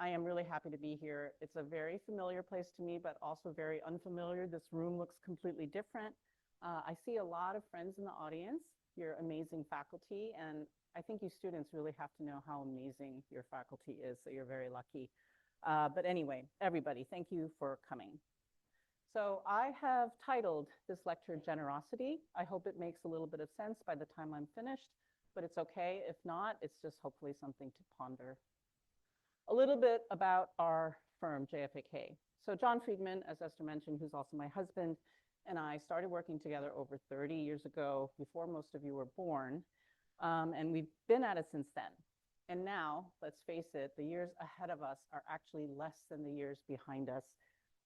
I am really happy to be here. It's a very familiar place to me, but also very unfamiliar. This room looks completely different. I see a lot of friends in the audience. You're amazing faculty, and I think you students really have to know how amazing your faculty is, so you're very lucky. But anyway, everybody, thank you for coming. So I have titled this lecture Generosity. I hope it makes a little bit of sense by the time I'm finished, but it's okay. If not, it's just hopefully something to ponder. A little bit about our firm, JFAK. So John Friedman, as Esther mentioned, who's also my husband, and I started working together over 30 years ago, before most of you were born, and we've been at it since then. And now, let's face it, the years ahead of us are actually less than the years behind us.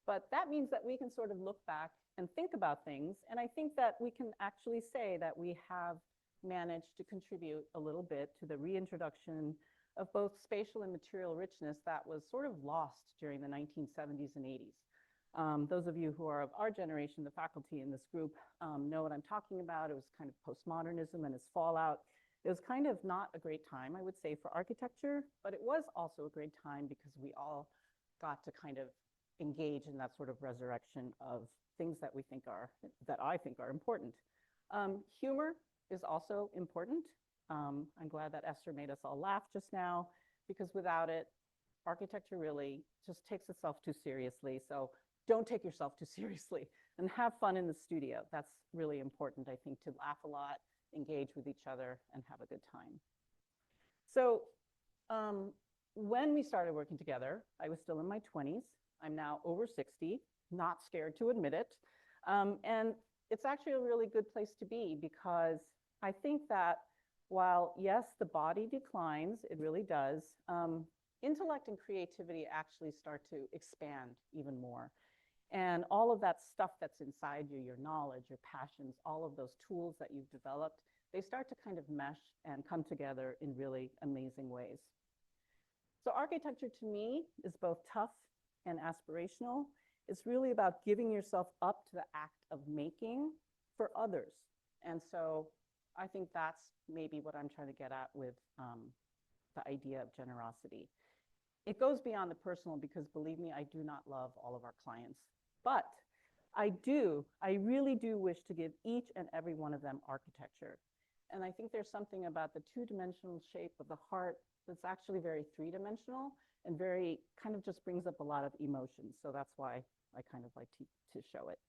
But that means that we can sort of look back and think about things, and I think that we can actually say that we have managed to contribute a little bit to the reintroduction of both spatial and material richness that was sort of lost during the 1970s and 80s. Those of you who are of our generation, the faculty in this group, know what I'm talking about. It was kind of postmodernism and its fallout. It was kind of not a great time, I would say, for architecture, but it was also a great time because we all got to kind of engage in that sort of resurrection of things that we think are, that I think are important. Humor is also important. I'm glad that Esther made us all laugh just now, because without it, architecture really just takes itself too seriously. So don't take yourself too seriously and have fun in the studio. That's really important, I think, to laugh a lot, engage with each other, and have a good time. So when we started working together, I was still in my 20s. I'm now over 60, not scared to admit it. And it's actually a really good place to be, because I think that while, yes, the body declines, it really does, intellect and creativity actually start to expand even more. And all of that stuff that's inside you, your knowledge, your passions, all of those tools that you've developed, they start to kind of mesh and come together in really amazing ways. So architecture to me is both tough and aspirational. It's really about giving yourself up to the act of making for others. And so I think that's maybe what I'm trying to get at with the idea of generosity. It goes beyond the personal, because believe me, I do not love all of our clients. But I really do wish to give each and every one of them architecture. And I think there's something about the two-dimensional shape of the heart that's actually very three-dimensional and very kind of just brings up a lot of emotions. So that's why I kind of like to show it.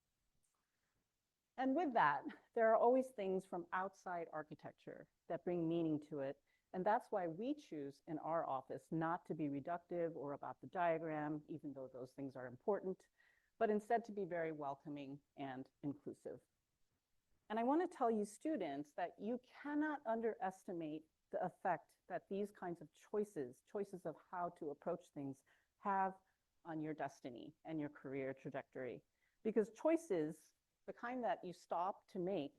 And with that, there are always things from outside architecture that bring meaning to it. And that's why we choose in our office not to be reductive or about the diagram, even though those things are important, but instead to be very welcoming and inclusive. And I want to tell you students that you cannot underestimate the effect that these kinds of choices of how to approach things, have on your destiny and your career trajectory. Because choices, the kind that you stop to make,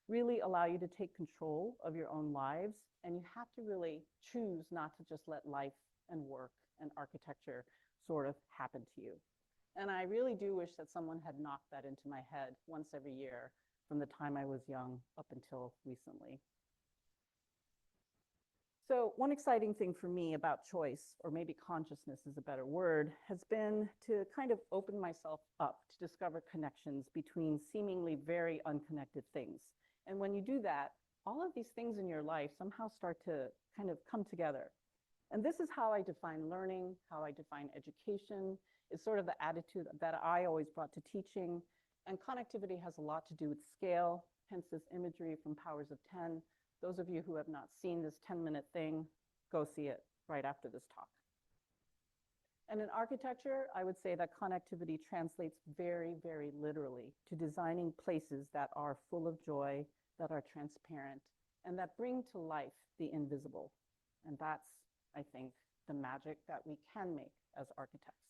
really allow you to take control of your own lives, and you have to really choose not to just let life and work and architecture sort of happen to you. And I really do wish that someone had knocked that into my head once every year from the time I was young up until recently. So one exciting thing for me about choice, or maybe consciousness is a better word, has been to kind of open myself up to discover connections between seemingly very unconnected things. And when you do that, all of these things in your life somehow start to kind of come together. And this is how I define learning, how I define education. It's sort of the attitude that I always brought to teaching. And connectivity has a lot to do with scale, hence this imagery from Powers of 10. Those of you who have not seen this 10-minute thing, go see it right after this talk. And in architecture, I would say that connectivity translates very, very literally to designing places that are full of joy, that are transparent, and that bring to life the invisible. And that's, I think, the magic that we can make as architects.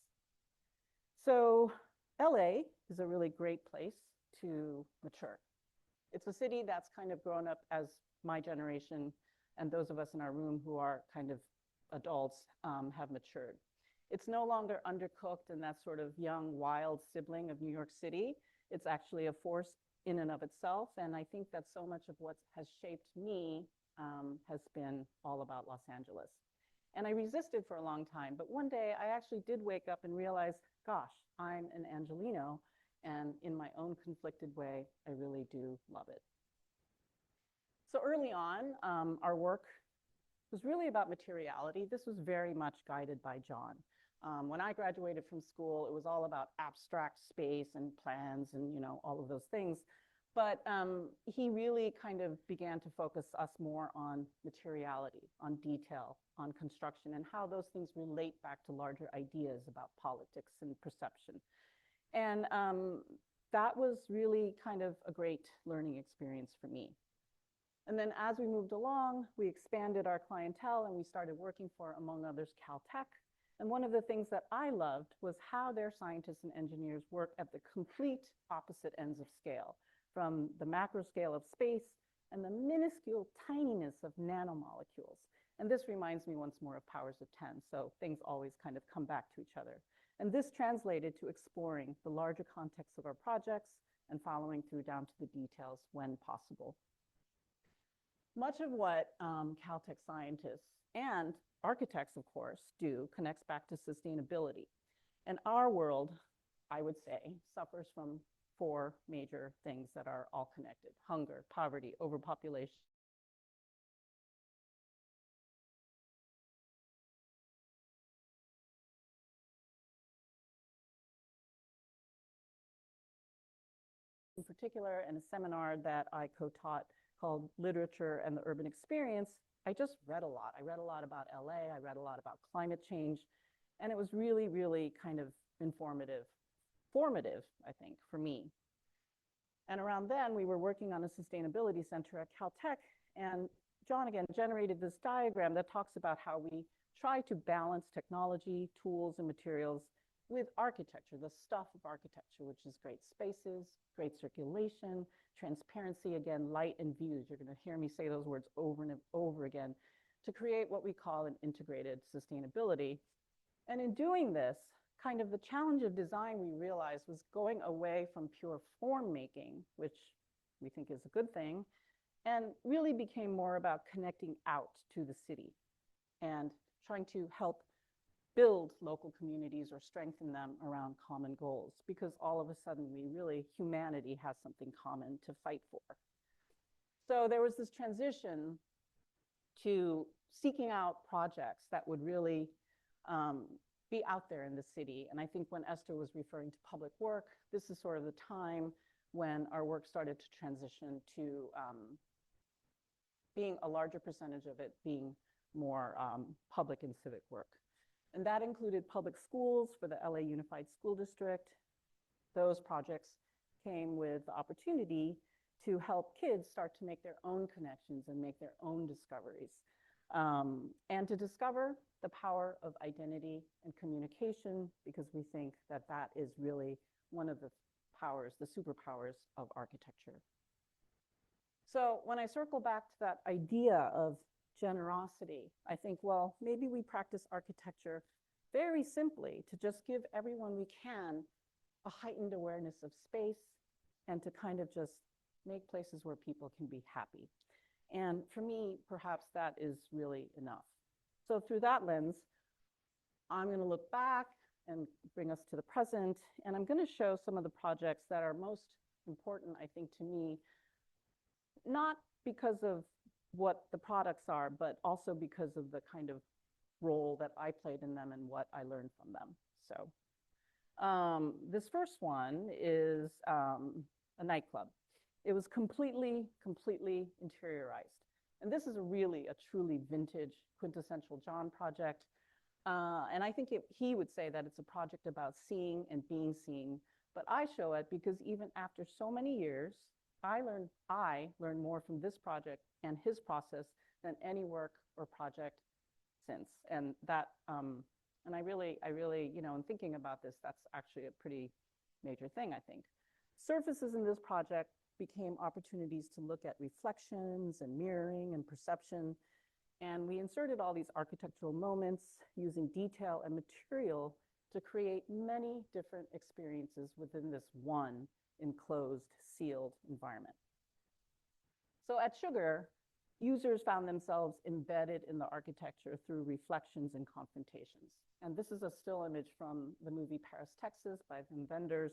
So LA is a really great place to mature. It's a city that's kind of grown up as my generation and those of us in our room who are kind of adults have matured. It's no longer undercooked and that sort of young, wild sibling of New York City. It's actually a force in and of itself. And I think that so much of what has shaped me has been all about Los Angeles. And I resisted for a long time, but one day I actually did wake up and realize, gosh, I'm an Angelino, and in my own conflicted way, I really do love it. So early on, our work was really about materiality. This was very much guided by John. When I graduated from school, it was all about abstract space and plans and, you know, all of those things. But he really kind of began to focus us more on materiality, on detail, on construction, and how those things relate back to larger ideas about politics and perception. And that was really kind of a great learning experience for me. And then as we moved along, we expanded our clientele and we started working for, among others, Caltech. And one of the things that I loved was how their scientists and engineers work at the complete opposite ends of scale, from the macro scale of space and the minuscule tininess of nanomolecules. And this reminds me once more of powers of 10, so things always kind of come back to each other. And this translated to exploring the larger context of our projects and following through down to the details when possible. Much of what Caltech scientists and architects, of course, do connects back to sustainability. And our world, I would say, suffers from 4 major things that are all connected: hunger, poverty, overpopulation, in particular, in a seminar that I co-taught called Literature and the Urban Experience, I just read a lot. I read a lot about LA, I read a lot about climate change, and it was really, really kind of formative, I think, for me. And around then, we were working on a sustainability center at Caltech, and John, again, generated this diagram that talks about how we try to balance technology, tools, and materials with architecture, the stuff of architecture, which is great spaces, great circulation, transparency, again, light and views. You're going to hear me say those words over and over again to create what we call an integrated sustainability. And in doing this, kind of the challenge of design we realized was going away from pure form making, which we think is a good thing, and really became more about connecting out to the city and trying to help build local communities or strengthen them around common goals, because all of a sudden humanity has something common to fight for. So there was this transition to seeking out projects that would really be out there in the city. And I think when Esther was referring to public work, this is sort of the time when our work started to transition to being a larger percentage of it being more public and civic work. And that included public schools for the LA Unified School District. Those projects came with the opportunity to help kids start to make their own connections and make their own discoveries. And to discover the power of identity and communication, because we think that that is really one of the powers, the superpowers of architecture. So when I circle back to that idea of generosity, I think, well, maybe we practice architecture very simply to just give everyone we can a heightened awareness of space and to kind of just make places where people can be happy. And for me, perhaps that is really enough. So through that lens, I'm going to look back and bring us to the present, and I'm going to show some of the projects that are most important, I think, to me, not because of what the products are, but also because of the kind of role that I played in them and what I learned from them. So this first one is a nightclub. It was completely interiorized. And this is a truly vintage, quintessential John project. And I think he would say that it's a project about seeing and being seen. But I show it because even after so many years, I learned more from this project and his process than any work or project since. And that, and I really, you know, in thinking about this, that's actually a pretty major thing, I think. Surfaces in this project became opportunities to look at reflections and mirroring and perception. And we inserted all these architectural moments using detail and material to create many different experiences within this one enclosed, sealed environment. So at Sugar, users found themselves embedded in the architecture through reflections and confrontations. And this is a still image from the movie Paris, Texas by the vendors.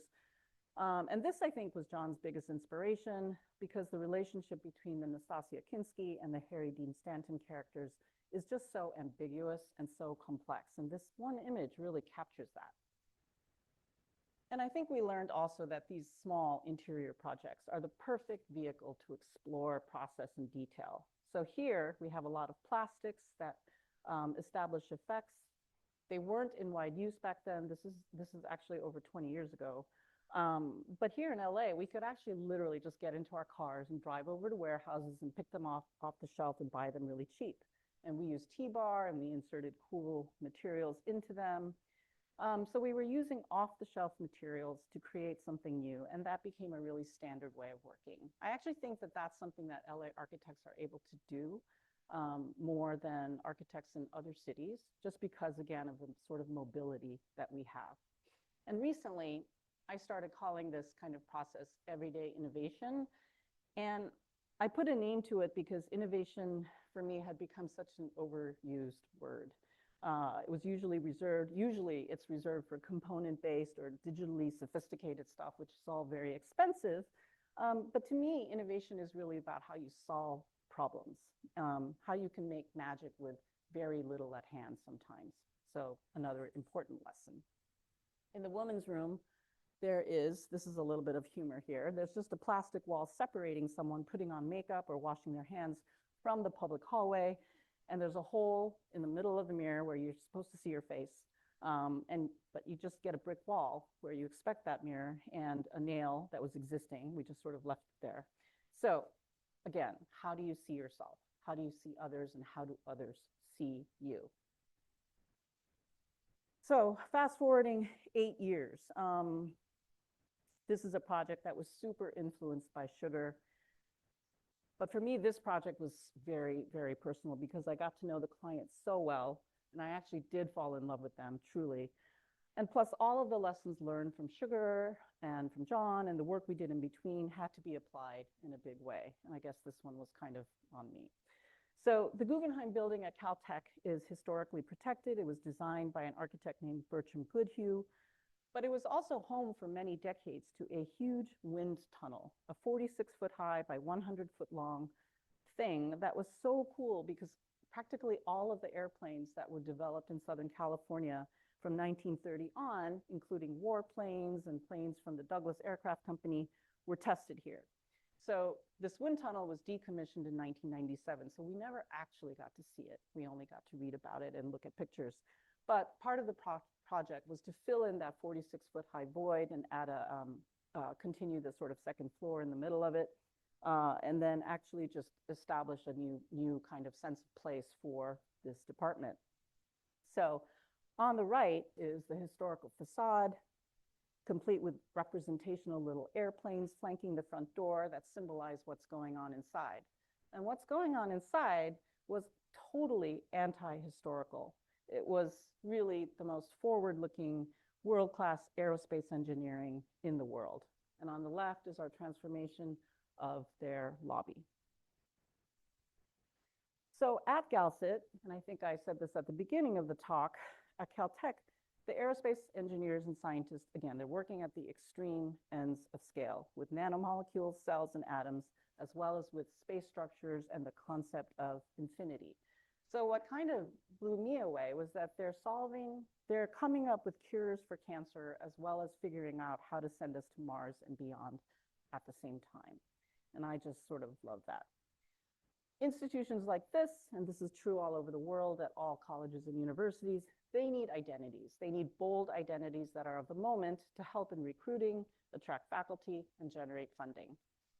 And this, I think, was John's biggest inspiration because the relationship between the Nastasia Kinski and the Harry Dean Stanton characters is just so ambiguous and so complex. And this one image really captures that. And I think we learned also that these small interior projects are the perfect vehicle to explore process and detail. So here we have a lot of plastics that establish effects. They weren't in wide use back then. This is actually over 20 years ago. But here in LA, we could actually literally just get into our cars and drive over to warehouses and pick them off the shelf and buy them really cheap. And we used T-bar and we inserted cool materials into them. So we were using off-the-shelf materials to create something new, and that became a really standard way of working. I actually think that that's something that LA architects are able to do more than architects in other cities, just because, again, of the sort of mobility that we have. And recently, I started calling this kind of process everyday innovation. And I put a name to it because innovation, for me, had become such an overused word. It was usually it's reserved for component-based or digitally sophisticated stuff, which is all very expensive. But to me, innovation is really about how you solve problems, how you can make magic with very little at hand sometimes. So another important lesson. In the woman's room, this is a little bit of humor here. There's just a plastic wall separating someone putting on makeup or washing their hands from the public hallway. And there's a hole in the middle of the mirror where you're supposed to see your face. But you just get a brick wall where you expect that mirror and a nail that was existing. We just sort of left it there. So again, how do you see yourself? How do you see others, and how do others see you? So fast forwarding 8 years. This is a project that was super influenced by sugar. But for me, this project was very, very personal because I got to know the client so well, and I actually did fall in love with them, truly. And plus, all of the lessons learned from Sugar and from John and the work we did in between had to be applied in a big way. And I guess this one was kind of on me. So the Guggenheim building at Caltech is historically protected. It was designed by an architect named Bertram Goodhue, but it was also home for many decades to a huge wind tunnel, a 46-foot high by 100-foot long thing that was so cool because practically all of the airplanes that were developed in Southern California from 1930 on, including warplanes and planes from the Douglas Aircraft Company, were tested here. So this wind tunnel was decommissioned in 1997, so we never actually got to see it. We only got to read about it and look at pictures. But part of the project was to fill in that 46-foot high void and add continue the sort of second floor in the middle of it, and then actually just establish a new kind of sense of place for this department. So on the right is the historical facade, complete with representational little airplanes flanking the front door that symbolize what's going on inside. And what's going on inside was totally anti-historical. It was really the most forward-looking, world-class aerospace engineering in the world. And on the left is our transformation of their lobby. So at Galsit, and I think I said this at the beginning of the talk, at Caltech, the aerospace engineers and scientists, again, they're working at the extreme ends of scale with nanomolecules, cells, and atoms, as well as with space structures and the concept of infinity. So what kind of blew me away was that they're coming up with cures for cancer, as well as figuring out how to send us to Mars and beyond at the same time. And I just sort of love that. Institutions like this, and this is true all over the world at all colleges and universities, they need identities. They need bold identities that are of the moment to help in recruiting, attract faculty, and generate funding.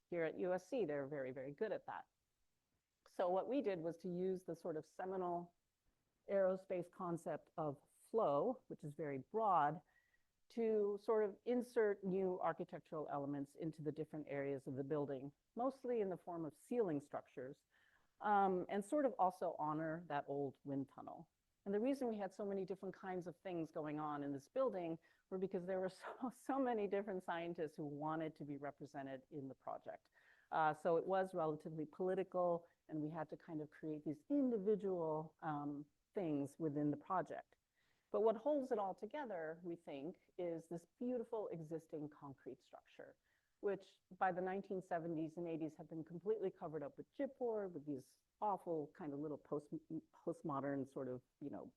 Here at USC, they're very, very good at that. So what we did was to use the sort of seminal aerospace concept of flow, which is very broad, to sort of insert new architectural elements into the different areas of the building, mostly in the form of ceiling structures, and sort of also honor that old wind tunnel. And the reason we had so many different kinds of things going on in this building were because there were so many different scientists who wanted to be represented in the project. So it was relatively political, and we had to kind of create these individual things within the project. But what holds it all together, we think, is this beautiful existing concrete structure, which by the 1970s and 80s had been completely covered up with chipboard, with these awful kind of little postmodern sort of,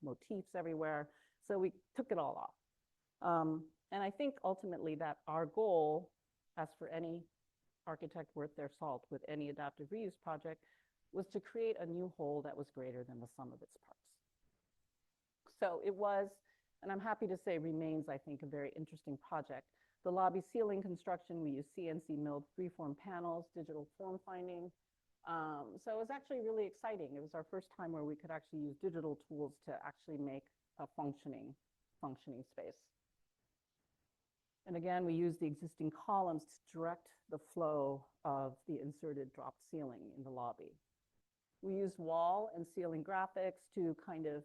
motifs everywhere. So we took it all off. And I think ultimately that our goal, as for any architect worth their salt with any adaptive reuse project, was to create a new whole that was greater than the sum of its parts. So it was, and I'm happy to say remains, I think, a very interesting project. The lobby ceiling construction, we used CNC milled freeform panels, digital form finding. So it was actually really exciting. It was our first time where we could actually use digital tools to actually make a functioning space. And again, we used the existing columns to direct the flow of the inserted dropped ceiling in the lobby. We used wall and ceiling graphics to kind of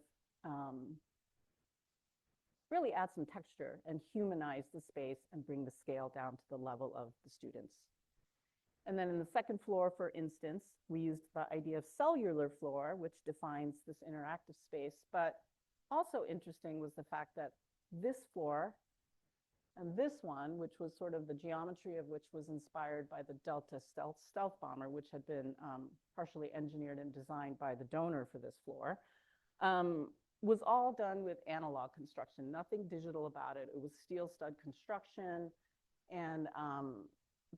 really add some texture and humanize the space and bring the scale down to the level of the students. And then in the second floor, for instance, we used the idea of cellular floor, which defines this interactive space. But also interesting was the fact that this floor and this one, which was sort of the geometry of which was inspired by the Delta stealth bomber, which had been partially engineered and designed by the donor for this floor, was all done with analog construction, nothing digital about it. It was steel stud construction. And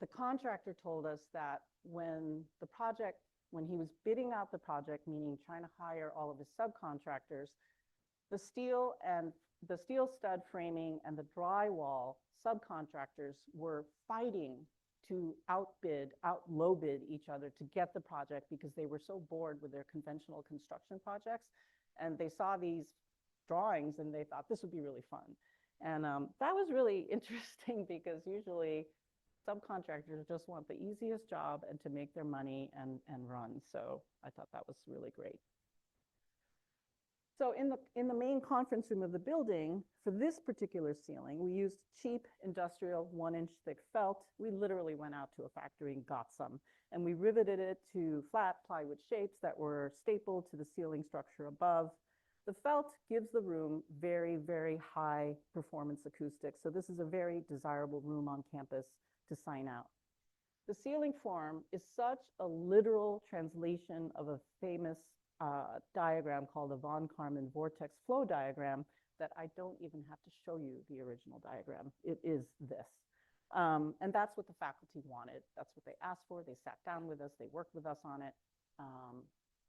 the contractor told us that when he was bidding out the project, meaning trying to hire all of his subcontractors, the steel stud framing and the drywall subcontractors were fighting to low bid each other to get the project because they were so bored with their conventional construction projects. And they saw these drawings and they thought this would be really fun. And that was really interesting because usually subcontractors just want the easiest job and to make their money and run. So I thought that was really great. So in the main conference room of the building, for this particular ceiling, we used cheap industrial 1-inch thick felt. We literally went out to a factory and got some, and we riveted it to flat plywood shapes that were stapled to the ceiling structure above. The felt gives the room very, very high performance acoustics. So this is a very desirable room on campus to sign out. The ceiling form is such a literal translation of a famous diagram called the von Karman vortex flow diagram that I don't even have to show you the original diagram. It is this. And that's what the faculty wanted. That's what they asked for. They sat down with us. They worked with us on it.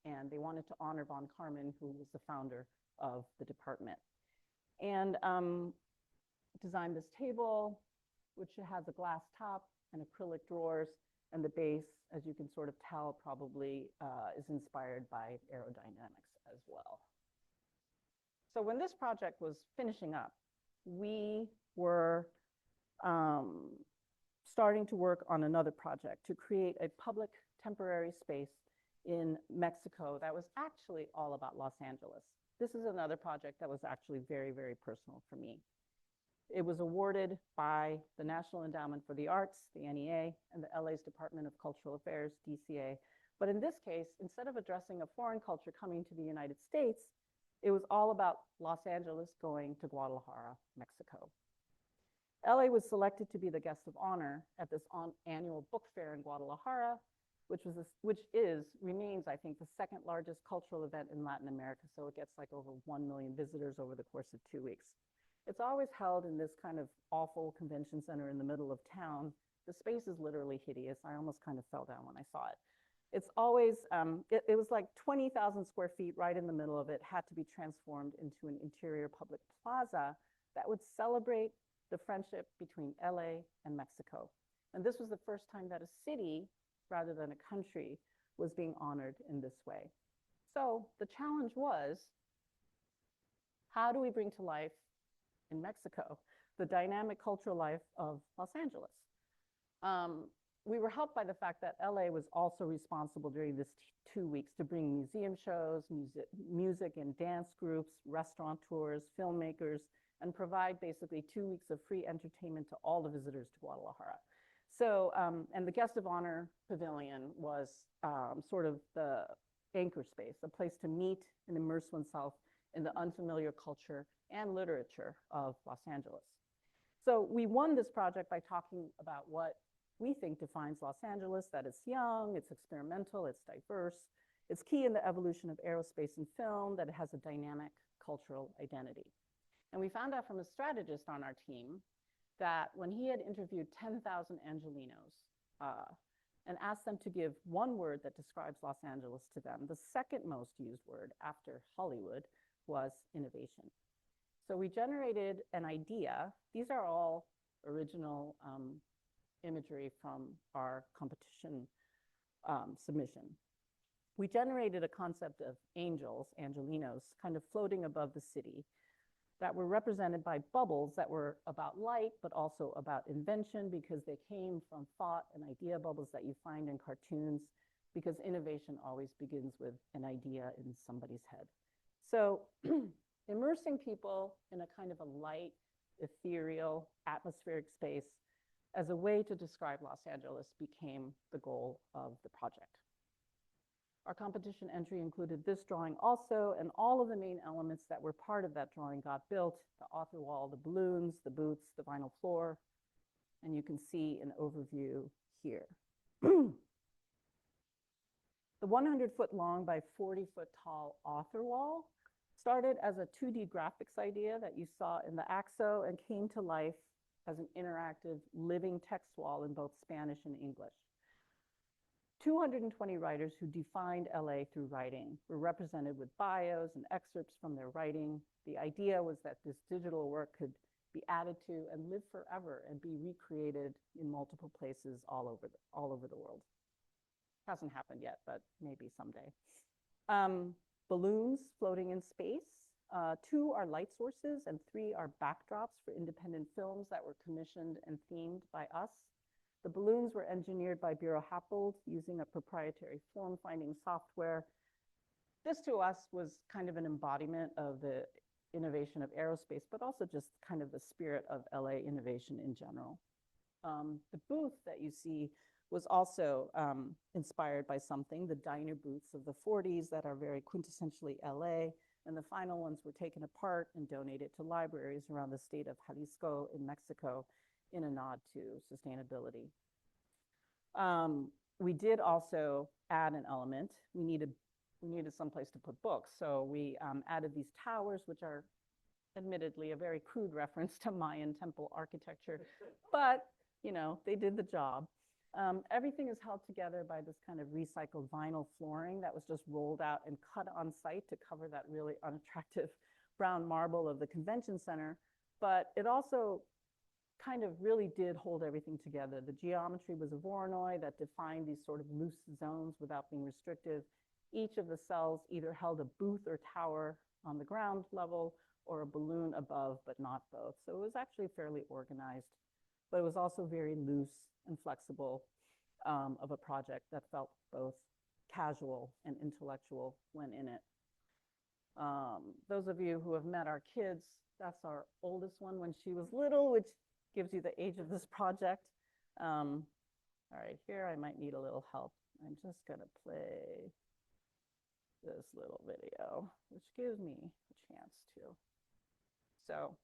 And they wanted to honor von Karman, who was the founder of the department. And designed this table, which has a glass top and acrylic drawers. And the base, as you can sort of tell, probably is inspired by aerodynamics as well. So when this project was finishing up, we were starting to work on another project to create a public temporary space in Mexico that was actually all about Los Angeles. This is another project that was actually very, very personal for me. It was awarded by the National Endowment for the Arts, the NEA, and the LA's Department of Cultural Affairs, DCA. But in this case, instead of addressing a foreign culture coming to the United States, it was all about Los Angeles going to Guadalajara, Mexico. LA was selected to be the guest of honor at this annual book fair in Guadalajara, which remains, I think, the second largest cultural event in Latin America. So it gets like over 1 million visitors over the course of 2 weeks. It's always held in this kind of awful convention center in the middle of town. The space is literally hideous. I almost kind of fell down when I saw it. It's always, it was like 20,000 square feet right in the middle of it, had to be transformed into an interior public plaza that would celebrate the friendship between LA and Mexico. And this was the first time that a city, rather than a country, was being honored in this way. So the challenge was, how do we bring to life in Mexico the dynamic cultural life of Los Angeles? We were helped by the fact that LA was also responsible during this 2 weeks to bring museum shows, music and dance groups, restaurateurs, filmmakers, and provide basically 2 weeks of free entertainment to all the visitors to Guadalajara. So, and the guest of honor pavilion was sort of the anchor space, a place to meet and immerse oneself in the unfamiliar culture and literature of Los Angeles. So we won this project by talking about what we think defines Los Angeles, that it's young, it's experimental, it's diverse, it's key in the evolution of aerospace and film, that it has a dynamic cultural identity. And we found out from a strategist on our team that when he had interviewed 10,000 Angelinos and asked them to give one word that describes Los Angeles to them, the second most used word after Hollywood was innovation. So we generated an idea. These are all original imagery from our competition submission. We generated a concept of angels, Angelinos, kind of floating above the city, that were represented by bubbles that were about light, but also about invention, because they came from thought and idea bubbles that you find in cartoons, because innovation always begins with an idea in somebody's head. So immersing people in a kind of a light, ethereal, atmospheric space as a way to describe Los Angeles became the goal of the project. Our competition entry included this drawing also, and all of the main elements that were part of that drawing got built: the author wall, the balloons, the booths, the vinyl floor, and you can see an overview here. The 100-foot long by 40-foot tall author wall started as a 2D graphics idea that you saw in the AXO and came to life as an interactive living text wall in both Spanish and English. 220 writers who defined LA through writing were represented with bios and excerpts from their writing. The idea was that this digital work could be added to and live forever and be recreated in multiple places all over the world. Hasn't happened yet, but maybe someday. Balloons floating in space. 2 are light sources and 3 are backdrops for independent films that were commissioned and themed by us. The balloons were engineered by Bureau Happold using a proprietary form-finding software. This to us was kind of an embodiment of the innovation of aerospace, but also just kind of the spirit of LA innovation in general. The booth that you see was also inspired by something, the diner booths of the 40s that are very quintessentially LA, and the final ones were taken apart and donated to libraries around the state of Jalisco in Mexico in a nod to sustainability. We did also add an element. We needed someplace to put books, so we added these towers, which are admittedly a very crude reference to Mayan temple architecture, but you know, they did the job. Everything is held together by this kind of recycled vinyl flooring that was just rolled out and cut on site to cover that really unattractive brown marble of the convention center, but it also kind of really did hold everything together. The geometry was a Voronoi that defined these sort of loose zones without being restrictive. Each of the cells either held a booth or tower on the ground level or a balloon above, but not both. So it was actually fairly organized, but it was also very loose and flexible of a project that felt both casual and intellectual when in it. Those of you who have met our kids, that's our oldest one when she was little, which gives you the age of this project. All right, here I might need a little help. I'm just gonna play this little video, which gives me a chance to. So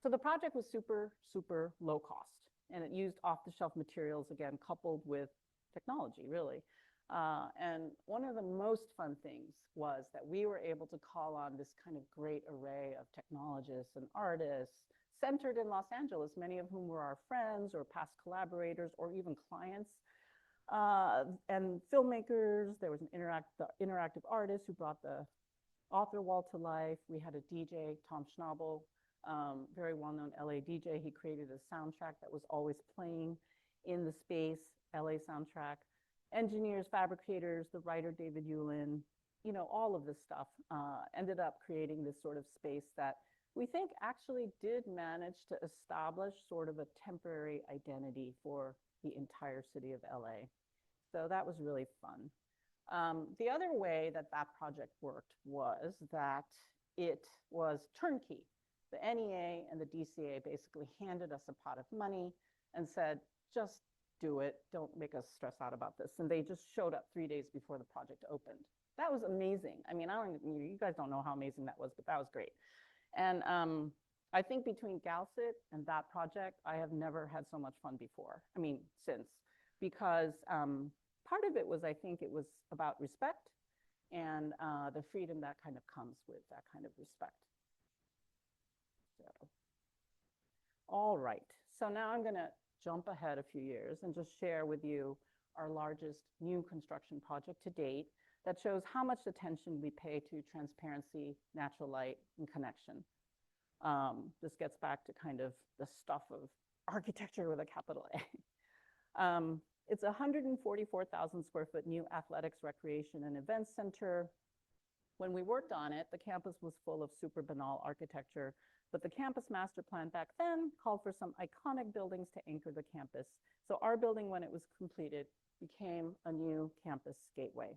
the project was super, super low cost, and it used off-the-shelf materials, again, coupled with technology, really. And one of the most fun things was that we were able to call on this kind of great array of technologists and artists centered in Los Angeles, many of whom were our friends or past collaborators or even clients, and filmmakers. There was an interactive artist who brought the author wall to life. We had a DJ, Tom Schnabel, very well-known LA DJ. He created a soundtrack that was always playing in the space, LA soundtrack. Engineers, fabricators, the writer David Yulin, you know, all of this stuff ended up creating this sort of space that we think actually did manage to establish sort of a temporary identity for the entire city of LA. So that was really fun. The other way that that project worked was that it was turnkey. The NEA and the DCA basically handed us a pot of money and said, just do it. Don't make us stress out about this. And they just showed up 3 days before the project opened. That was amazing. I mean, you guys don't know how amazing that was, but that was great. And I think between Galsit and that project, I have never had so much fun before. I mean, since, because part of it was, I think it was about respect and the freedom that kind of comes with that kind of respect. So, all right, so now I'm gonna jump ahead a few years and just share with you our largest new construction project to date that shows how much attention we pay to transparency, natural light, and connection. This gets back to kind of the stuff of architecture with a capital A. It's a 144,000 square foot new athletics, recreation, and events center. When we worked on it, the campus was full of super banal architecture, but the campus master plan back then called for some iconic buildings to anchor the campus. So our building, when it was completed, became a new campus gateway.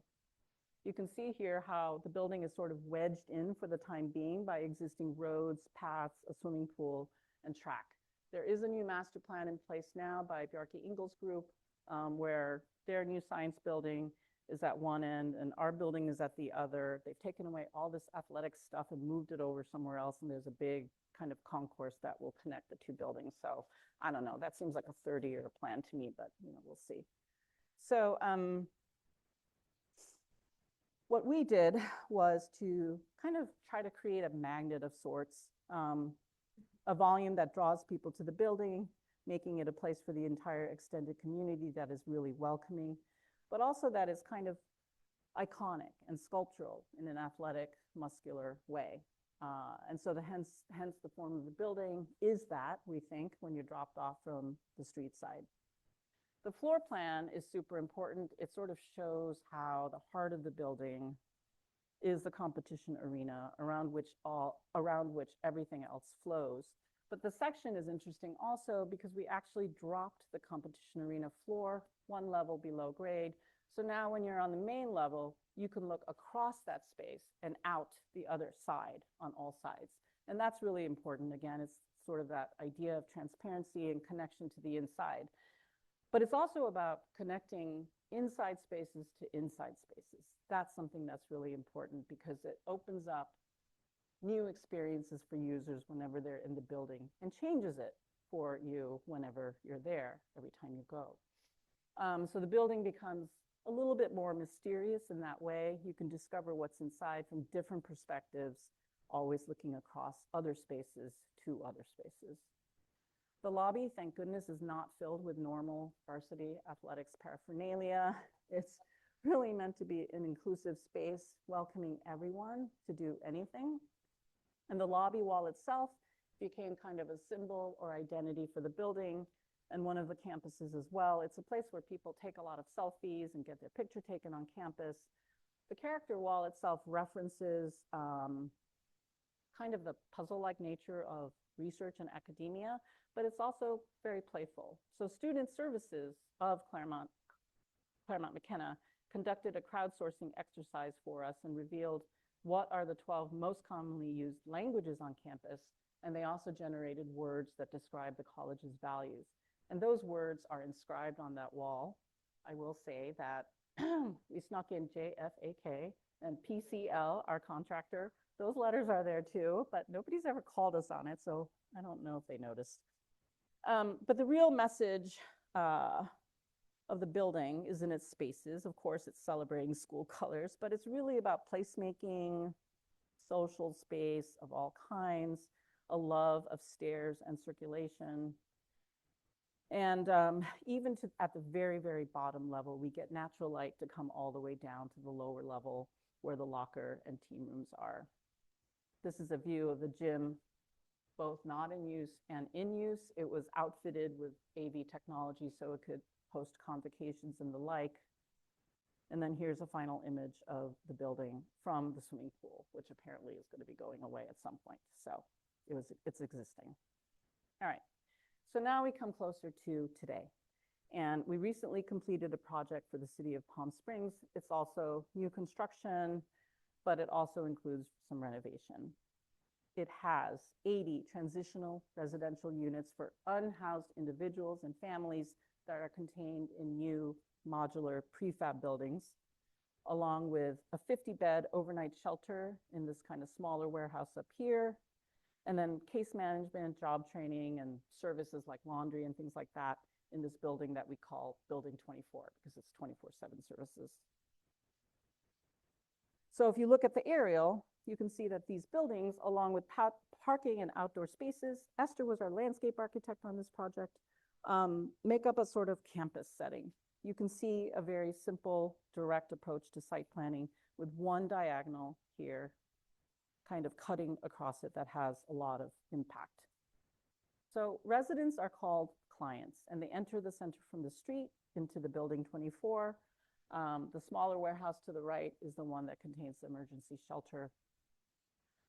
You can see here how the building is sort of wedged in for the time being by existing roads, paths, a swimming pool, and track. There is a new master plan in place now by Bjarke Ingels Group, where their new science building is at one end and our building is at the other. They've taken away all this athletic stuff and moved it over somewhere else, and there's a big kind of concourse that will connect the two buildings. So I don't know, that seems like a 30-year plan to me, but we'll see. So what we did was to kind of try to create a magnet of sorts, a volume that draws people to the building, making it a place for the entire extended community that is really welcoming, but also that is kind of iconic and sculptural in an athletic, muscular way. And so hence the form of the building is that, we think, when you're dropped off from the street side. The floor plan is super important. It sort of shows how the heart of the building is the competition arena around which everything else flows. But the section is interesting also because we actually dropped the competition arena floor one level below grade. So now when you're on the main level, you can look across that space and out the other side on all sides. And that's really important. Again, it's sort of that idea of transparency and connection to the inside. But it's also about connecting inside spaces to inside spaces. That's something that's really important because it opens up new experiences for users whenever they're in the building and changes it for you whenever you're there, every time you go. So the building becomes a little bit more mysterious in that way. You can discover what's inside from different perspectives, always looking across other spaces to other spaces. The lobby, thank goodness, is not filled with normal varsity athletics paraphernalia. It's really meant to be an inclusive space, welcoming everyone to do anything. And the lobby wall itself became kind of a symbol or identity for the building and one of the campuses as well. It's a place where people take a lot of selfies and get their picture taken on campus. The character wall itself references kind of the puzzle-like nature of research and academia, but it's also very playful. So student services of Claremont McKenna conducted a crowdsourcing exercise for us and revealed what are the 12 most commonly used languages on campus, and they also generated words that describe the college's values. And those words are inscribed on that wall. I will say that we snuck in JFAK and PCL, our contractor. Those letters are there too, but nobody's ever called us on it, so I don't know if they noticed. But the real message of the building is in its spaces. Of course, it's celebrating school colors, but it's really about placemaking, social space of all kinds, a love of stairs and circulation. And even at the very, very bottom level, we get natural light to come all the way down to the lower level where the locker and team rooms are. This is a view of the gym, both not in use and in use. It was outfitted with AV technology so it could host convocations and the like. And then here's a final image of the building from the swimming pool, which apparently is going to be going away at some point. So it's existing. All right. So now we come closer to today. And we recently completed a project for the city of Palm Springs. It's also new construction, but it also includes some renovation. it has 80 transitional residential units for unhoused individuals and families that are contained in new modular prefab buildings, along with a 50-bed overnight shelter in this kind of smaller warehouse up here, and then case management, job training, and services like laundry and things like that in this building that we call Building 24 because it's 24/7 services. So if you look at the aerial, you can see that these buildings, along with parking and outdoor spaces, Esther was our landscape architect on this project, make up a sort of campus setting. You can see a very simple, direct approach to site planning with one diagonal here, kind of cutting across it that has a lot of impact. So residents are called clients, and they enter the center from the street into the Building 24. The smaller warehouse to the right is the one that contains the emergency shelter.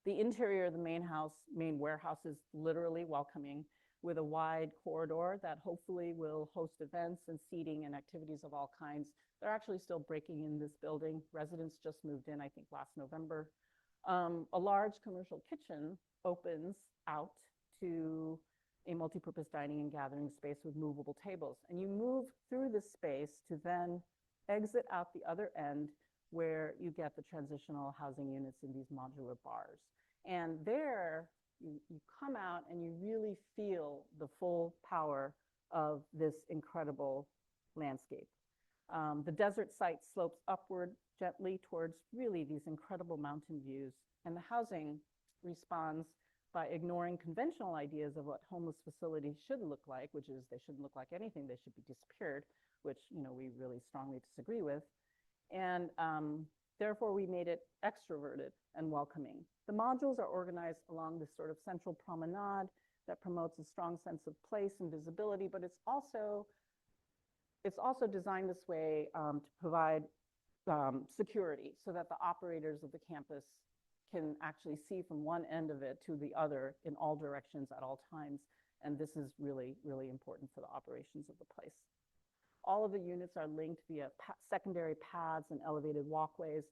The interior of the main warehouse is literally welcoming, with a wide corridor that hopefully will host events and seating and activities of all kinds. They're actually still breaking in this building. Residents just moved in, I think, last November. A large commercial kitchen opens out to a multipurpose dining and gathering space with movable tables. And you move through this space to then exit out the other end where you get the transitional housing units in these modular bars. And there, you come out and you really feel the full power of this incredible landscape. The desert site slopes upward gently towards really these incredible mountain views, and the housing responds by ignoring conventional ideas of what homeless facilities should look like, which is they shouldn't look like anything, they should be disappeared, which we really strongly disagree with. And therefore, we made it extroverted and welcoming. The modules are organized along this sort of central promenade that promotes a strong sense of place and visibility, but it's also designed this way to provide security so that the operators of the campus can actually see from one end of it to the other in all directions at all times. And this is really, really important for the operations of the place. All of the units are linked via secondary paths and elevated walkways.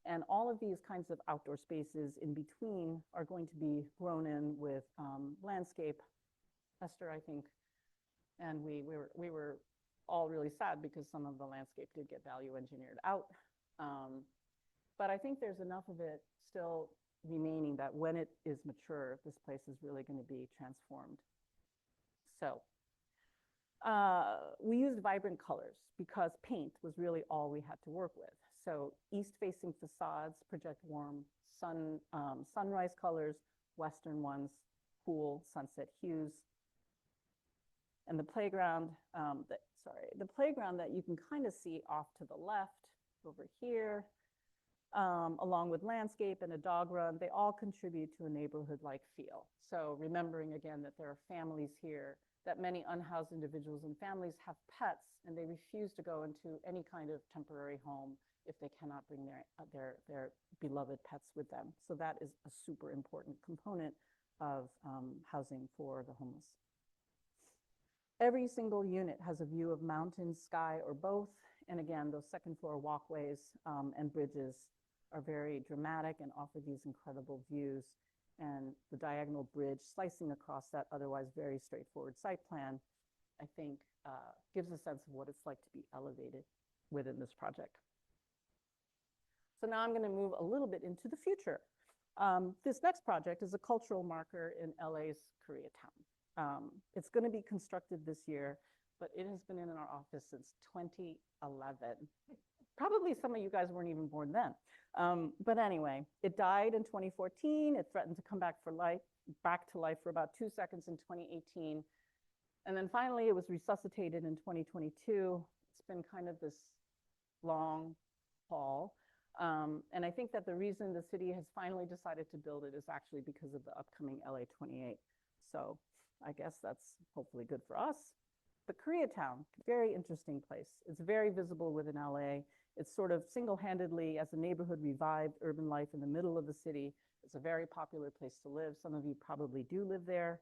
And all of these kinds of outdoor spaces in between are going to be grown in with landscape. Esther, I think, and we were all really sad because some of the landscape did get value engineered out. But I think there's enough of it still remaining that when it is mature, this place is really going to be transformed. So we used vibrant colors because paint was really all we had to work with. So east-facing facades project warm sunrise colors, western ones, cool sunset hues. And the playground, the playground that you can kind of see off to the left over here, along with landscape and a dog run, they all contribute to a neighborhood-like feel. So remembering again that there are families here, that many unhoused individuals and families have pets, and they refuse to go into any kind of temporary home if they cannot bring their beloved pets with them. So that is a super important component of housing for the homeless. Every single unit has a view of mountains, sky, or both. And again, those second floor walkways and bridges are very dramatic and offer these incredible views. And the diagonal bridge slicing across that otherwise very straightforward site plan, I think, gives a sense of what it's like to be elevated within this project. So now I'm going to move a little bit into the future. This next project is a cultural marker in LA's Koreatown. It's going to be constructed this year, but it has been in our office since 2011. Probably some of you guys weren't even born then. But anyway, it died in 2014. It threatened to come back to life for about 2 seconds in 2018. And then finally, it was resuscitated in 2022. It's been kind of this long haul. And I think that the reason the city has finally decided to build it is actually because of the upcoming LA 28. So I guess that's hopefully good for us. But Koreatown, very interesting place. It's very visible within LA. It's sort of single-handedly, as a neighborhood, revived urban life in the middle of the city. It's a very popular place to live. Some of you probably do live there.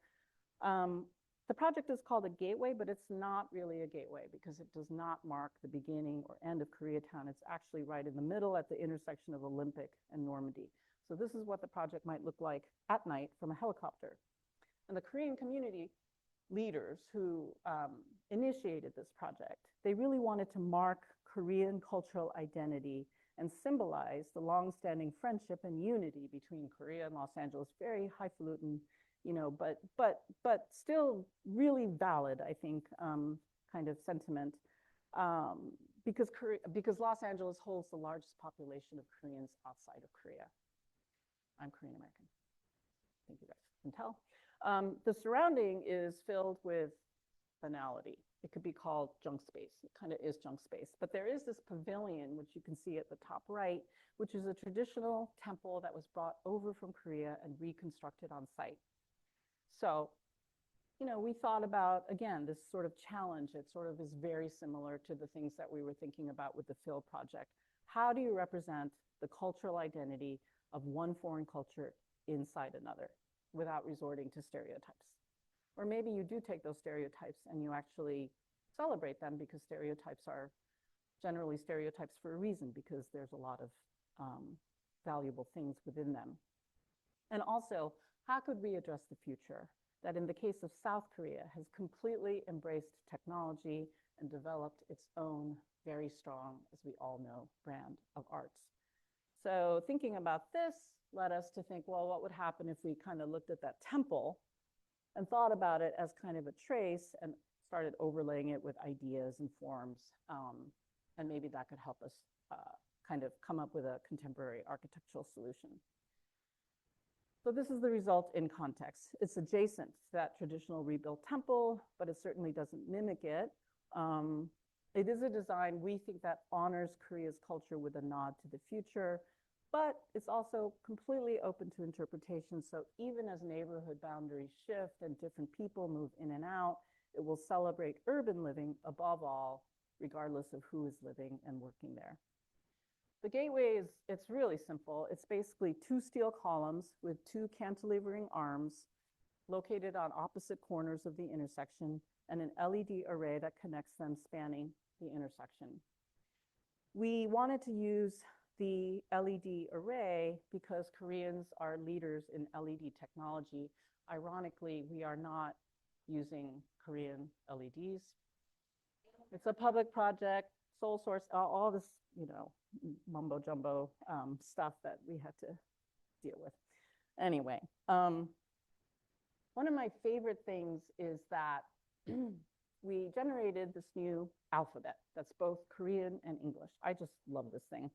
The project is called a gateway, but it's not really a gateway because it does not mark the beginning or end of Koreatown. It's actually right in the middle at the intersection of Olympic and Normandy. So this is what the project might look like at night from a helicopter. And the Korean community leaders who initiated this project, they really wanted to mark Korean cultural identity and symbolize the longstanding friendship and unity between Korea and Los Angeles. Very highfalutin, you know, but still really valid, I think, kind of sentiment, because Los Angeles holds the largest population of Koreans outside of Korea. I'm Korean American. I think you guys can tell. The surrounding is filled with banality. It could be called junk space. It kind of is junk space. But there is this pavilion, which you can see at the top right, which is a traditional temple that was brought over from Korea and reconstructed on site. So, you know, we thought about, again, this sort of challenge. It sort of is very similar to the things that we were thinking about with the Phil project. How do you represent the cultural identity of one foreign culture inside another without resorting to stereotypes? Or maybe you do take those stereotypes and you actually celebrate them, because stereotypes are generally stereotypes for a reason, because there's a lot of valuable things within them. And also, how could we address the future that in the case of South Korea has completely embraced technology and developed its own very strong, as we all know, brand of arts? So thinking about this led us to think, well, what would happen if we kind of looked at that temple and thought about it as kind of a trace and started overlaying it with ideas and forms, and maybe that could help us kind of come up with a contemporary architectural solution. So this is the result in context. It's adjacent to that traditional rebuilt temple, but it certainly doesn't mimic it. It is a design, we think, that honors Korea's culture with a nod to the future, but it's also completely open to interpretation. So even as neighborhood boundaries shift and different people move in and out, it will celebrate urban living above all, regardless of who is living and working there. The gateway it's really simple. It's basically 2 steel columns with 2 cantilevering arms located on opposite corners of the intersection, and an LED array that connects them spanning the intersection. We wanted to use the LED array because Koreans are leaders in LED technology. Ironically, we are not using Korean LEDs. It's a public project, sole source, all this, you know, mumbo jumbo stuff that we had to deal with. Anyway, one of my favorite things is that we generated this new alphabet that's both Korean and English. I just love this thing.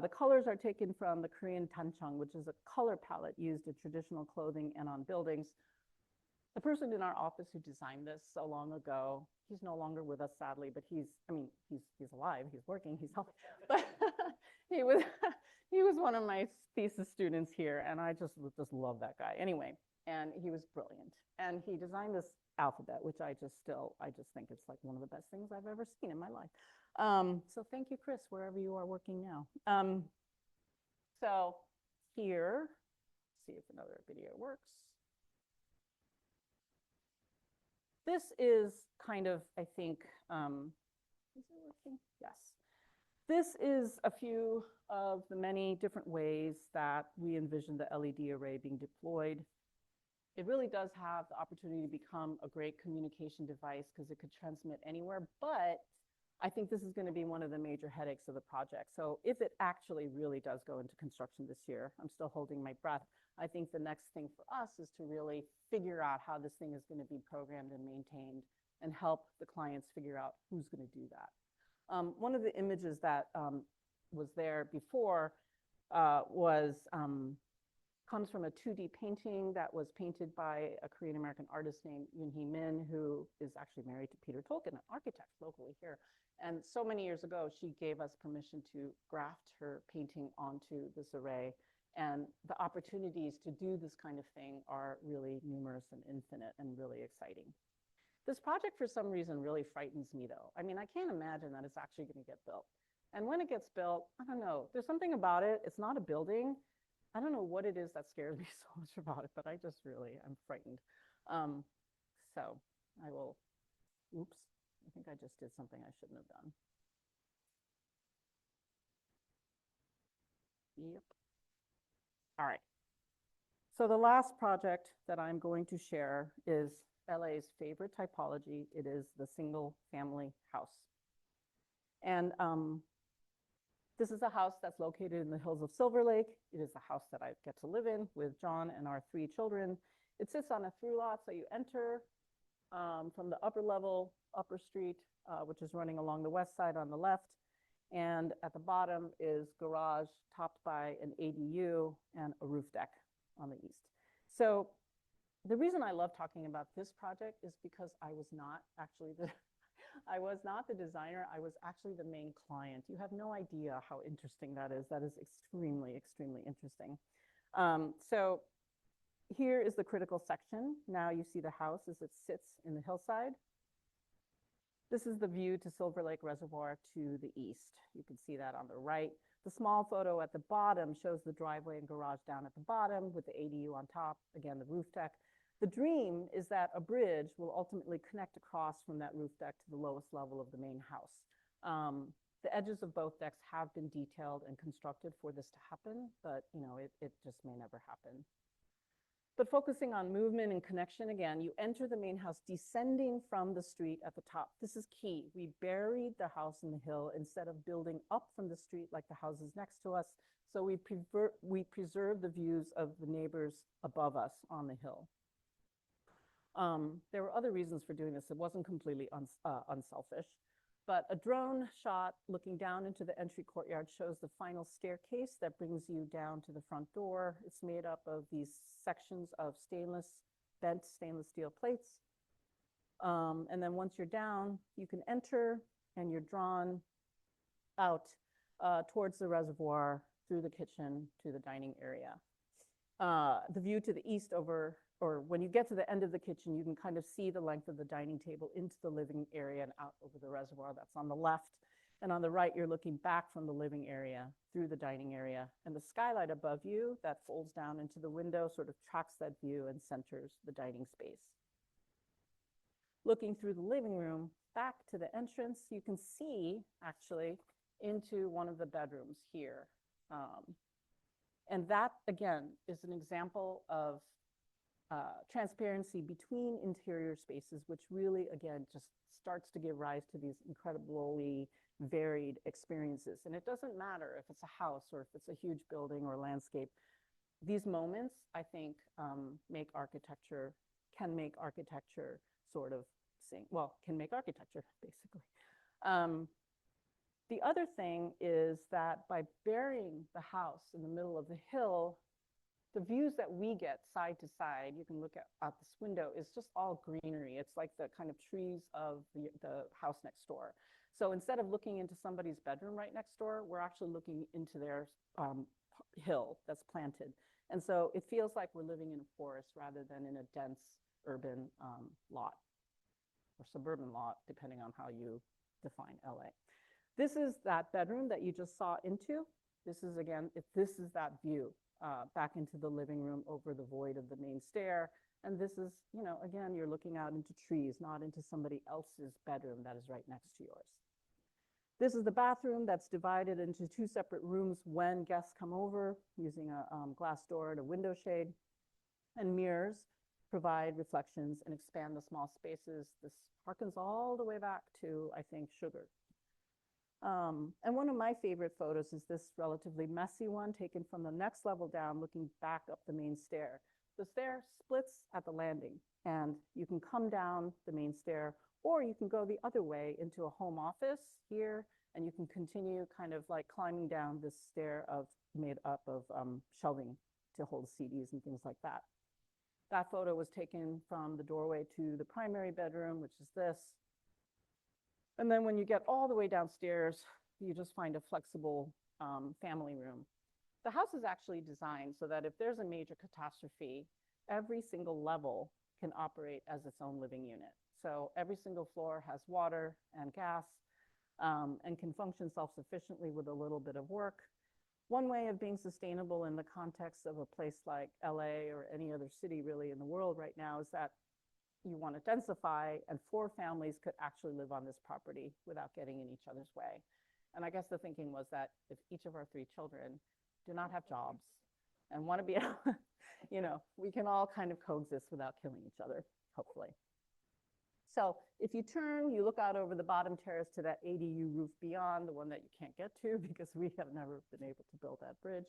The colors are taken from the Korean tancheong, which is a color palette used in traditional clothing and on buildings. The person in our office who designed this so long ago, he's no longer with us, sadly, but he's alive, he's working, he's healthy. But he was one of my thesis students here, and I just love that guy. Anyway, and he was brilliant. And he designed this alphabet, which I just think it's like one of the best things I've ever seen in my life. So thank you, Chris, wherever you are working now. So here, see if another video works. This is kind of, I think, is it working? Yes. This is a few of the many different ways that we envision the LED array being deployed. It really does have the opportunity to become a great communication device because it could transmit anywhere, but I think this is going to be one of the major headaches of the project. So if it actually really does go into construction this year, I'm still holding my breath. I think the next thing for us is to really figure out how this thing is going to be programmed and maintained and help the clients figure out who's going to do that. One of the images that was there before comes from a 2D painting that was painted by a Korean American artist named Yoon-hee Min, who is actually married to Peter Tolkien, an architect locally here. And so many years ago, she gave us permission to graft her painting onto this array. And the opportunities to do this kind of thing are really numerous and infinite and really exciting. This project, for some reason, really frightens me, though. I mean, I can't imagine that it's actually going to get built. And when it gets built, I don't know. There's something about it. It's not a building. I don't know what it is that scares me so much about it, but I just really, I'm frightened. So I will, oops, I think I just did something I shouldn't have done. Yep. All right. So the last project that I'm going to share is LA's favorite typology. It is the single family house. And this is a house that's located in the hills of Silver Lake. It is a house that I get to live in with John and our 3 children. It sits on a through lot, so you enter from the upper level, upper street, which is running along the west side on the left. And at the bottom is garage topped by an ADU and a roof deck on the east. So the reason I love talking about this project is because I was not actually I was not the designer. I was actually the main client. You have no idea how interesting that is. That is extremely, extremely interesting. So here is the critical section. Now you see the house as it sits in the hillside. This is the view to Silver Lake Reservoir to the east. You can see that on the right. The small photo at the bottom shows the driveway and garage down at the bottom with the ADU on top, again, the roof deck. The dream is that a bridge will ultimately connect across from that roof deck to the lowest level of the main house. The edges of both decks have been detailed and constructed for this to happen, but it just may never happen. But focusing on movement and connection, again, you enter the main house descending from the street at the top. This is key. We buried the house in the hill instead of building up from the street like the houses next to us. So we preserve the views of the neighbors above us on the hill. There were other reasons for doing this. It wasn't completely unselfish. But a drone shot looking down into the entry courtyard shows the final staircase that brings you down to the front door. It's made up of these sections of bent stainless steel plates. And then once you're down, you can enter and you're drawn out towards the reservoir through the kitchen to the dining area. The view to the east or when you get to the end of the kitchen, you can kind of see the length of the dining table into the living area and out over the reservoir. That's on the left. And on the right, you're looking back from the living area through the dining area. And the skylight above you that folds down into the window sort of tracks that view and centers the dining space. Looking through the living room back to the entrance, you can see actually into one of the bedrooms here. And that, again, is an example of transparency between interior spaces, which really, again, just starts to give rise to these incredibly varied experiences. And it doesn't matter if it's a house or if it's a huge building or landscape. These moments, I think, can make architecture sort of can make architecture, basically. The other thing is that by burying the house in the middle of the hill, the views that we get side to side, you can look out this window, is just all greenery. It's like the kind of trees of the house next door. So instead of looking into somebody's bedroom right next door, we're actually looking into their hill that's planted. And so it feels like we're living in a forest rather than in a dense urban lot or suburban lot, depending on how you define LA. This is that bedroom that you just saw into. This is, again, this is that view back into the living room over the void of the main stair. And this is, again, you're looking out into trees, not into somebody else's bedroom that is right next to yours. This is the bathroom that's divided into 2 separate rooms when guests come over, using a glass door and a window shade. And mirrors provide reflections and expand the small spaces. This harkens all the way back to, I think, Sugar. And one of my favorite photos is this relatively messy one taken from the next level down, looking back up the main stair. The stair splits at the landing, and you can come down the main stair, or you can go the other way into a home office here, and you can continue kind of like climbing down this stair made up of shelving to hold CDs and things like that. That photo was taken from the doorway to the primary bedroom, which is this. And then when you get all the way downstairs, you just find a flexible family room. The house is actually designed so that if there's a major catastrophe, every single level can operate as its own living unit. So every single floor has water and gas and can function self-sufficiently with a little bit of work. One way of being sustainable in the context of a place like LA or any other city really in the world right now is that you want to densify, and 4 families could actually live on this property without getting in each other's way. And I guess the thinking was that if each of our 3 children do not have jobs, and want to be able, we can all kind of coexist without killing each other, hopefully. So if you turn, you look out over the bottom terrace to that ADU roof beyond, the one that you can't get to because we have never been able to build that bridge.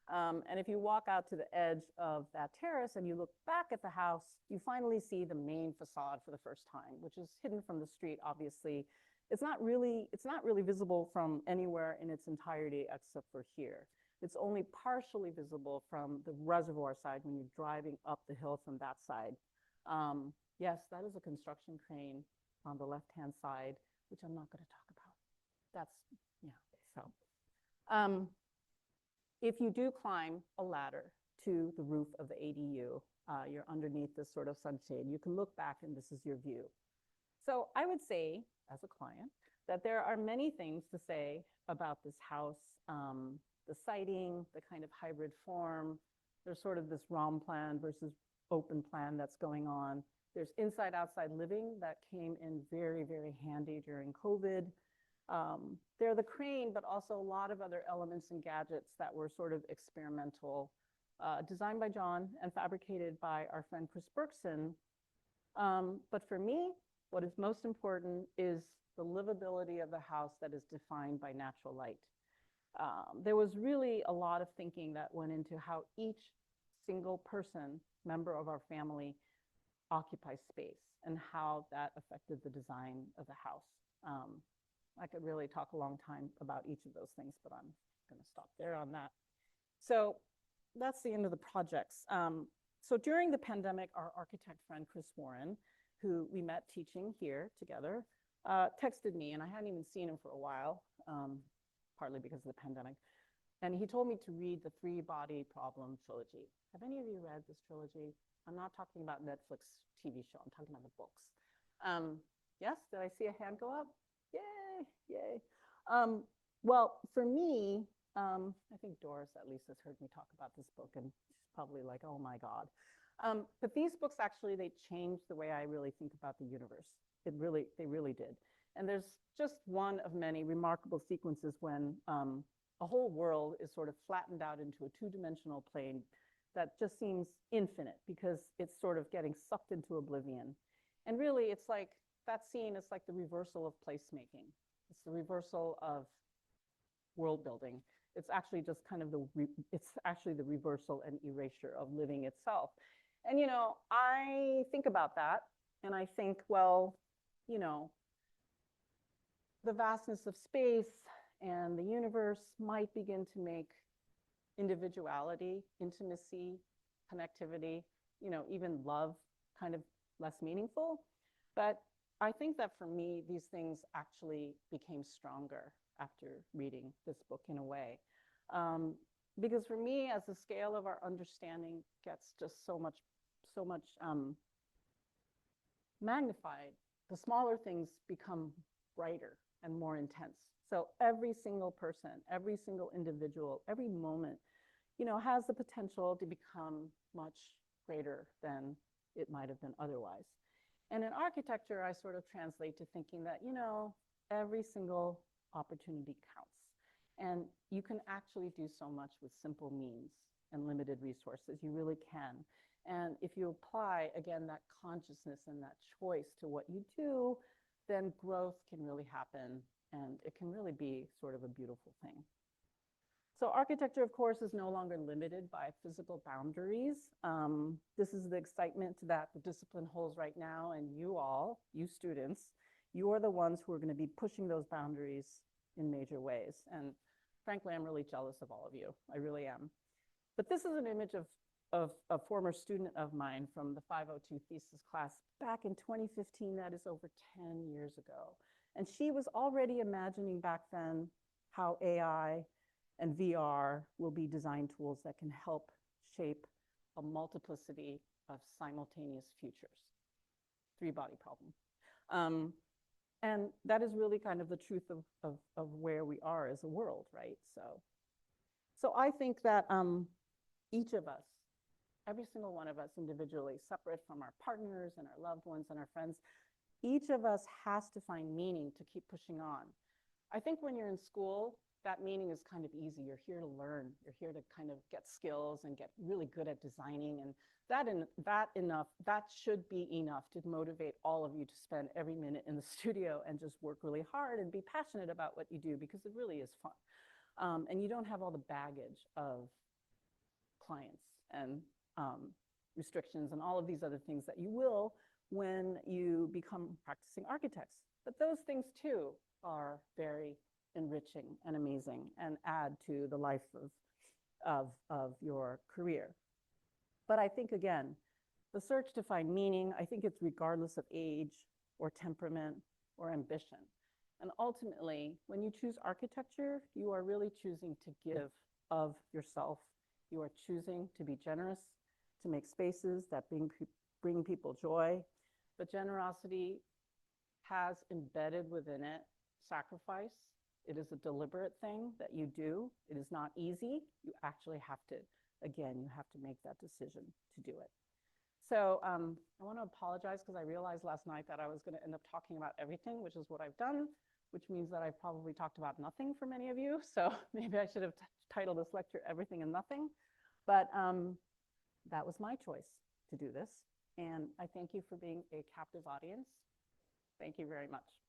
And if you walk out to the edge of that terrace and you look back at the house, you finally see the main facade for the first time, which is hidden from the street, obviously. It's not really visible from anywhere in its entirety except for here. It's only partially visible from the reservoir side when you're driving up the hill from that side. Yes, that is a construction crane on the left-hand side, which I'm not going to talk about. That's, yeah, so. If you do climb a ladder to the roof of the ADU, you're underneath this sort of sunshade. You can look back and this is your view. So I would say, as a client, that there are many things to say about this house, the siting, the kind of hybrid form. There's sort of this ROM plan versus open plan that's going on. There's inside-outside living that came in very, very handy during COVID. They're the crane, but also a lot of other elements and gadgets that were sort of experimental, designed by John and fabricated by our friend Chris Berkson. But for me, what is most important is the livability of the house that is defined by natural light. There was really a lot of thinking that went into how each single person, member of our family, occupies space and how that affected the design of the house. I could really talk a long time about each of those things, but I'm going to stop there on that. So that's the end of the projects. So during the pandemic, our architect friend, Chris Warren, who we met teaching here together, texted me, and I hadn't even seen him for a while, partly because of the pandemic. And he told me to read the Three Body Problem trilogy. Have any of you read this trilogy? I'm not talking about Netflix TV show. I'm talking about the books. Yes, did I see a hand go up? Yay, yay. Well, for me, I think Doris at least has heard me talk about this book, and she's probably like, oh my God. But these books actually, they changed the way I really think about the universe. They really did. And there's just one of many remarkable sequences when a whole world is sort of flattened out into a two-dimensional plane that just seems infinite because it's sort of getting sucked into oblivion. And really, it's like, that scene is like the reversal of placemaking. It's the reversal of world building. It's actually just kind of it's actually the reversal and erasure of living itself. And, I think about that and I think, well, the vastness of space and the universe might begin to make individuality, intimacy, connectivity, even love kind of less meaningful. But I think that for me, these things actually became stronger after reading this book in a way. Because for me, as the scale of our understanding gets just so much magnified, the smaller things become brighter and more intense. So every single person, every single individual, every moment, has the potential to become much greater than it might have been otherwise. And in architecture, I sort of translate to thinking that, every single opportunity counts. And you can actually do so much with simple means and limited resources. You really can. And if you apply, again, that consciousness and that choice to what you do, then growth can really happen. And it can really be sort of a beautiful thing. So architecture, of course, is no longer limited by physical boundaries. This is the excitement that the discipline holds right now. And you students, you are the ones who are going to be pushing those boundaries in major ways. And frankly, I'm really jealous of all of you. I really am. But this is an image of a former student of mine from the 502 thesis class back in 2015. That is over 10 years ago. And she was already imagining back then how AI and VR will be design tools that can help shape a multiplicity of simultaneous futures. Three-body problem. And that is really kind of the truth of where we are as a world, right? So I think that each of us, every single one of us individually, separate from our partners and our loved ones and our friends, each of us has to find meaning to keep pushing on. I think when you're in school, that meaning is kind of easy. You're here to learn. You're here to kind of get skills and get really good at designing. And that should be enough to motivate all of you to spend every minute in the studio and just work really hard and be passionate about what you do, because it really is fun. And you don't have all the baggage of clients and restrictions and all of these other things that you will when you become practicing architects. But those things too are very enriching and amazing and add to the life of your career. But I think, again, the search to find meaning, I think it's regardless of age or temperament or ambition. And ultimately, when you choose architecture, you are really choosing to give of yourself. You are choosing to be generous, to make spaces that bring people joy. But generosity has embedded within it sacrifice. It is a deliberate thing that you do. It is not easy. You actually have to, again, you have to make that decision to do it. So I want to apologize because I realized last night that I was going to end up talking about everything, which is what I've done, which means that I've probably talked about nothing for many of you. So maybe I should have titled this lecture Everything and Nothing. But that was my choice to do this. And I thank you for being a captive audience. Thank you very much.